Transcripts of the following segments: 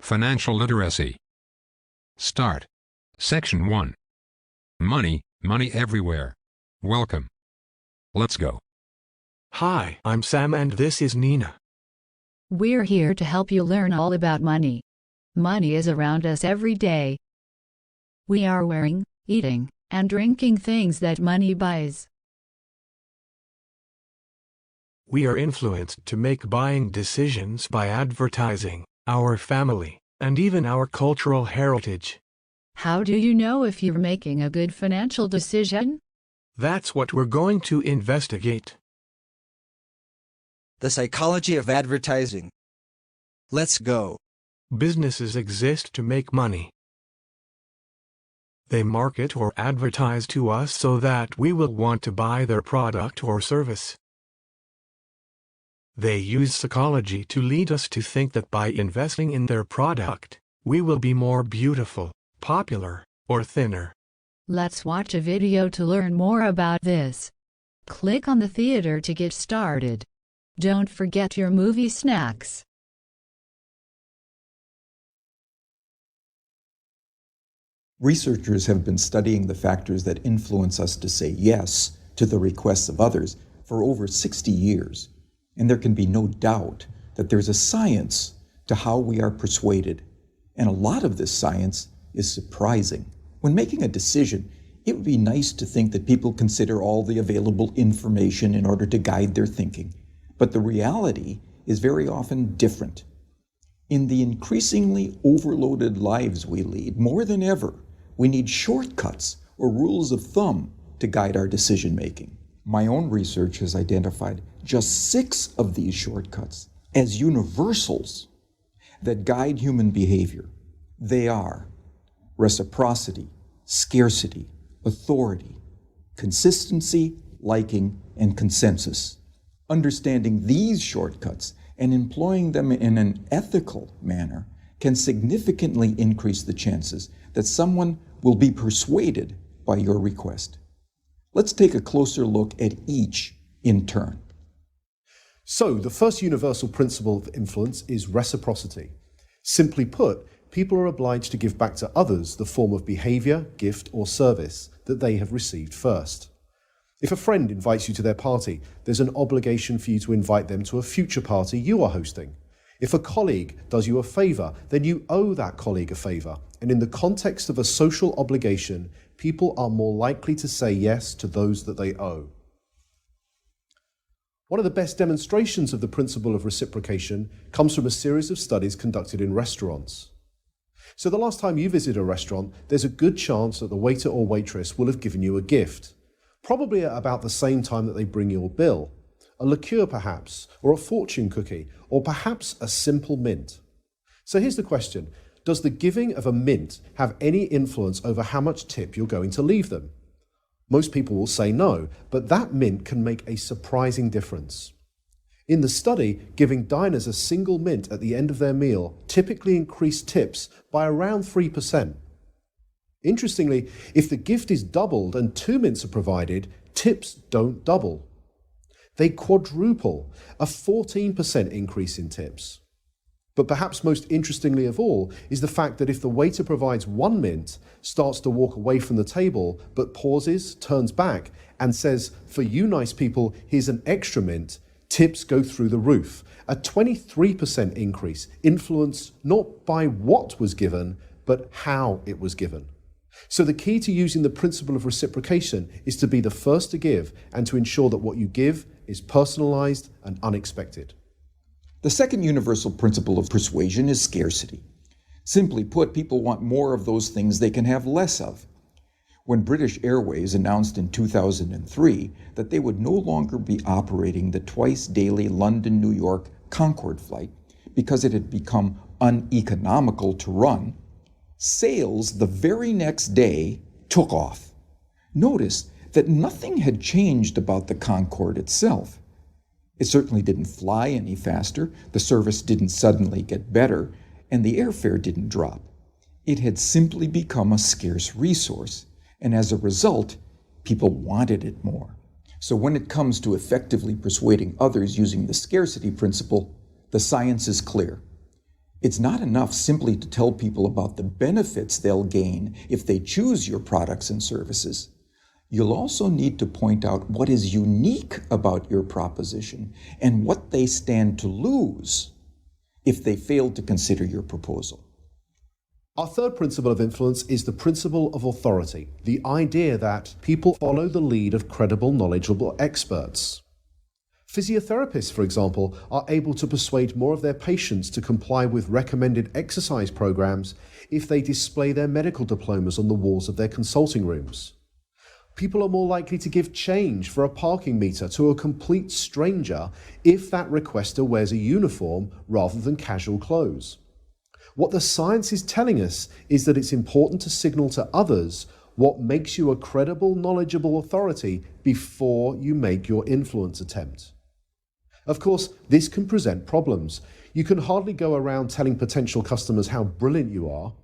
Financial literacy. Start. Section 1. Money, money everywhere. Welcome. Let's go. Hi, I'm Sam and this is Nina. We're here to help you learn all about money. Money is around us every day. We are wearing, eating, and drinking things that money buys. We are influenced to make buying decisions by advertising, our family, and even our cultural heritage. How do you know if you're making a good financial decision? That's what we're going to investigate. The psychology of advertising. Let's go. Businesses exist to make money. They market or advertise to us so that we will want to buy their product or service. They use psychology to lead us to think that by investing in their product, we will be more beautiful, popular, or thinner. Let's watch a video to learn more about this. Click on the theater to get started. Don't forget your movie snacks. Researchers have been studying the factors that influence us to say yes to the requests of others for over 60 years. And there can be no doubt that there's a science to how we are persuaded. And a lot of this science is surprising. When making a decision, it would be nice to think that people consider all the available information in order to guide their thinking. But the reality is very often different. In the increasingly overloaded lives we lead, more than ever, we need shortcuts or rules of thumb to guide our decision-making. My own research has identified just 6 of these shortcuts as universals that guide human behavior. They are reciprocity, scarcity, authority, consistency, liking, and consensus. Understanding these shortcuts and employing them in an ethical manner can significantly increase the chances that someone will be persuaded by your request. Let's take a closer look at each in turn. So, the first universal principle of influence is reciprocity. Simply put, people are obliged to give back to others the form of behavior, gift, or service that they have received first. If a friend invites you to their party, there's an obligation for you to invite them to a future party you are hosting. If a colleague does you a favor, then you owe that colleague a favor. And in the context of a social obligation, people are more likely to say yes to those that they owe. One of the best demonstrations of the principle of reciprocation comes from a series of studies conducted in restaurants. So the last time you visit a restaurant, there's a good chance that the waiter or waitress will have given you a gift, probably at about the same time that they bring your bill. A liqueur perhaps, or a fortune cookie, or perhaps a simple mint. So here's the question. Does the giving of a mint have any influence over how much tip you're going to leave them? Most people will say no, but that mint can make a surprising difference. In the study, giving diners a single mint at the end of their meal typically increased tips by around 3%. Interestingly, if the gift is doubled and 2 mints are provided, tips don't double. They quadruple, a 14% increase in tips. But perhaps most interestingly of all is the fact that if the waiter provides 1 mint, starts to walk away from the table, but pauses, turns back, and says, "For you nice people, here's an extra mint," tips go through the roof. A 23% increase, influenced not by what was given, but how it was given. So the key to using the principle of reciprocation is to be the first to give and to ensure that what you give is personalized and unexpected. The second universal principle of persuasion is scarcity. Simply put, people want more of those things they can have less of. When British Airways announced in 2003 that they would no longer be operating the twice-daily London-New York Concorde flight because it had become uneconomical to run, sales the very next day took off. Notice that nothing had changed about the Concorde itself. It certainly didn't fly any faster, the service didn't suddenly get better, and the airfare didn't drop. It had simply become a scarce resource, and as a result, people wanted it more. So when it comes to effectively persuading others using the scarcity principle, the science is clear. It's not enough simply to tell people about the benefits they'll gain if they choose your products and services. You'll also need to point out what is unique about your proposition and what they stand to lose if they fail to consider your proposal. Our third principle of influence is the principle of authority, the idea that people follow the lead of credible, knowledgeable experts. Physiotherapists, for example, are able to persuade more of their patients to comply with recommended exercise programs if they display their medical diplomas on the walls of their consulting rooms. People are more likely to give change for a parking meter to a complete stranger if that requester wears a uniform rather than casual clothes. What the science is telling us is that it's important to signal to others what makes you a credible, knowledgeable authority before you make your influence attempt. Of course, this can present problems. You can hardly go around telling potential customers how brilliant you are,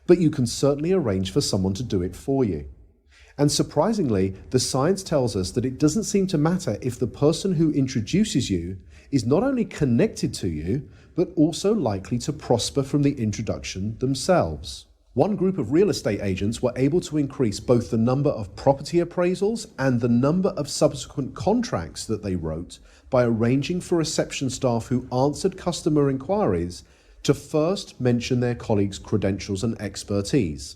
but you can certainly arrange for someone to do it for you. And surprisingly, the science tells us that it doesn't seem to matter if the person who introduces you is not only connected to you, but also likely to prosper from the introduction themselves. One group of real estate agents were able to increase both the number of property appraisals and the number of subsequent contracts that they wrote by arranging for reception staff who answered customer inquiries to first mention their colleagues' credentials and expertise.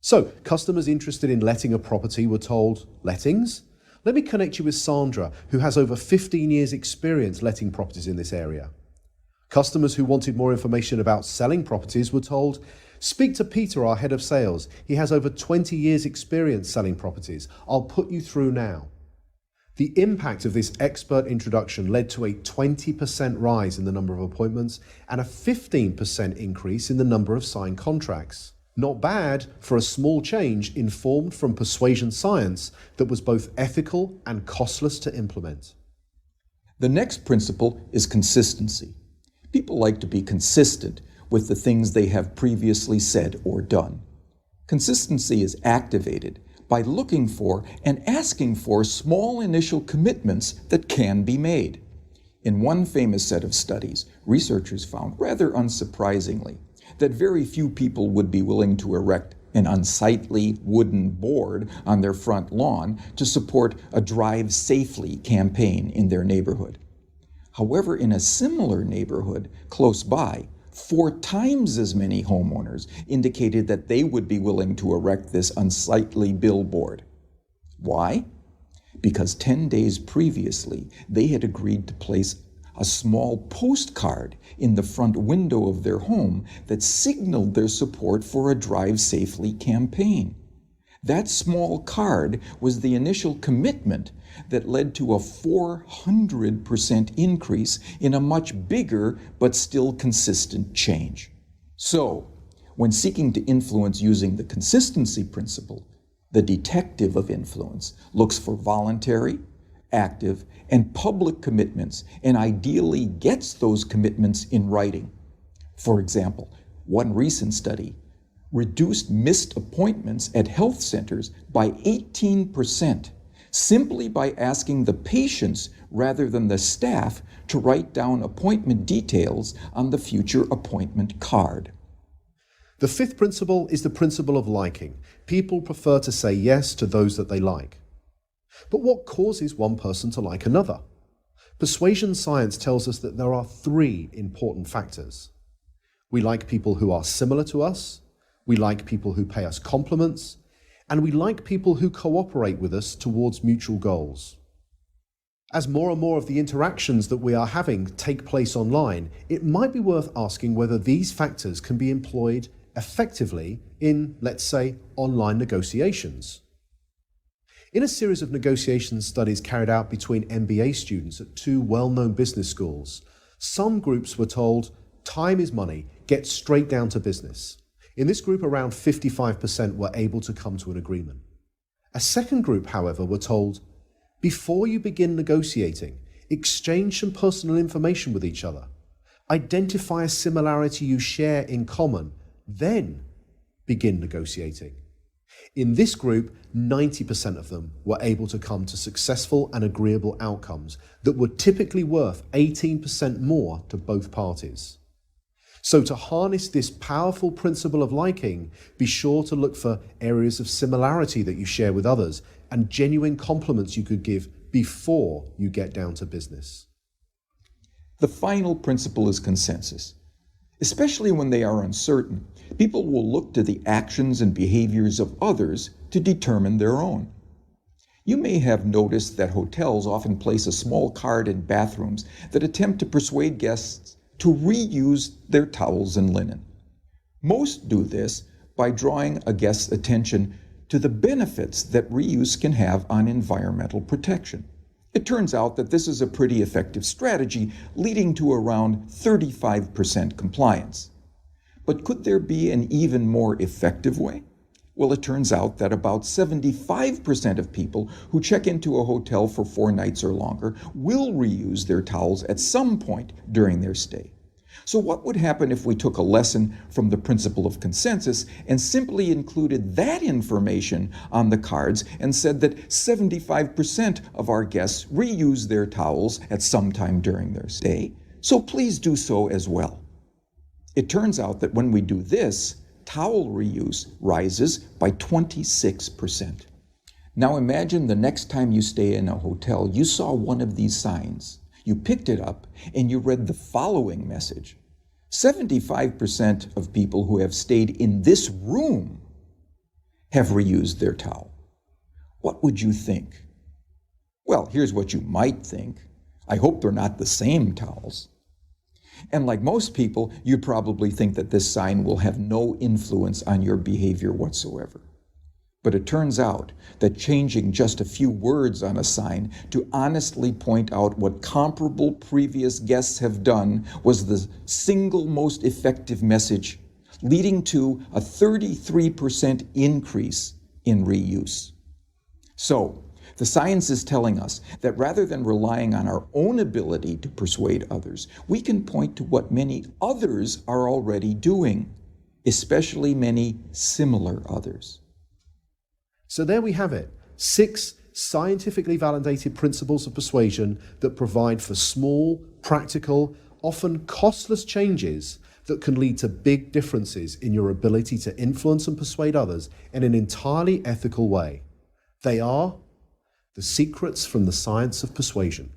So, customers interested in letting a property were told, "Lettings? Let me connect you with Sandra, who has over 15 years' experience letting properties in this area." Customers who wanted more information about selling properties were told, "Speak to Peter, our head of sales. He has over 20 years' experience selling properties. I'll put you through now." The impact of this expert introduction led to a 20% rise in the number of appointments and a 15% increase in the number of signed contracts. Not bad for a small change informed from persuasion science that was both ethical and costless to implement. The next principle is consistency. People like to be consistent with the things they have previously said or done. Consistency is activated by looking for and asking for small initial commitments that can be made. In one famous set of studies, researchers found, rather unsurprisingly, that very few people would be willing to erect an unsightly wooden board on their front lawn to support a Drive Safely campaign in their neighborhood. However, in a similar neighborhood close by, 4 times as many homeowners indicated that they would be willing to erect this unsightly billboard. Why? Because 10 days previously, they had agreed to place a small postcard in the front window of their home that signaled their support for a Drive Safely campaign. That small card was the initial commitment that led to a 400% increase in a much bigger but still consistent change. So, when seeking to influence using the consistency principle, the detective of influence looks for voluntary, active, and public commitments, and ideally gets those commitments in writing. For example, one recent study reduced missed appointments at health centers by 18%, simply by asking the patients rather than the staff to write down appointment details on the future appointment card. The fifth principle is the principle of liking. People prefer to say yes to those that they like. But what causes one person to like another? Persuasion science tells us that there are 3 important factors. We like people who are similar to us, we like people who pay us compliments, and we like people who cooperate with us towards mutual goals. As more and more of the interactions that we are having take place online, it might be worth asking whether these factors can be employed effectively in, let's say, online negotiations. In a series of negotiation studies carried out between MBA students at 2 well-known business schools, some groups were told, "Time is money, get straight down to business." In this group, around 55% were able to come to an agreement. A second group, however, were told, "Before you begin negotiating, exchange some personal information with each other. Identify a similarity you share in common, then begin negotiating." In this group, 90% of them were able to come to successful and agreeable outcomes that were typically worth 18% more to both parties. So to harness this powerful principle of liking, be sure to look for areas of similarity that you share with others and genuine compliments you could give before you get down to business. The final principle is consensus. Especially when they are uncertain, people will look to the actions and behaviors of others to determine their own. You may have noticed that hotels often place a small card in bathrooms that attempt to persuade guests to reuse their towels and linen. Most do this by drawing a guest's attention to the benefits that reuse can have on environmental protection. It turns out that this is a pretty effective strategy, leading to around 35% compliance. But could there be an even more effective way? Well, it turns out that about 75% of people who check into a hotel for 4 nights or longer will reuse their towels at some point during their stay. So what would happen if we took a lesson from the principle of consensus and simply included that information on the cards and said that 75% of our guests reuse their towels at some time during their stay, so please do so as well. It turns out that when we do this, towel reuse rises by 26%. Now imagine the next time you stay in a hotel, you saw one of these signs. You picked it up and you read the following message. 75% of people who have stayed in this room have reused their towel. What would you think? Well, here's what you might think. I hope they're not the same towels. And like most people, you'd probably think that this sign will have no influence on your behavior whatsoever. But it turns out that changing just a few words on a sign to honestly point out what comparable previous guests have done was the single most effective message, leading to a 33% increase in reuse. So, the science is telling us that rather than relying on our own ability to persuade others, we can point to what many others are already doing, especially many similar others. So there we have it, 6 scientifically validated principles of persuasion that provide for small, practical, often costless changes that can lead to big differences in your ability to influence and persuade others in an entirely ethical way. They are the secrets from the science of persuasion.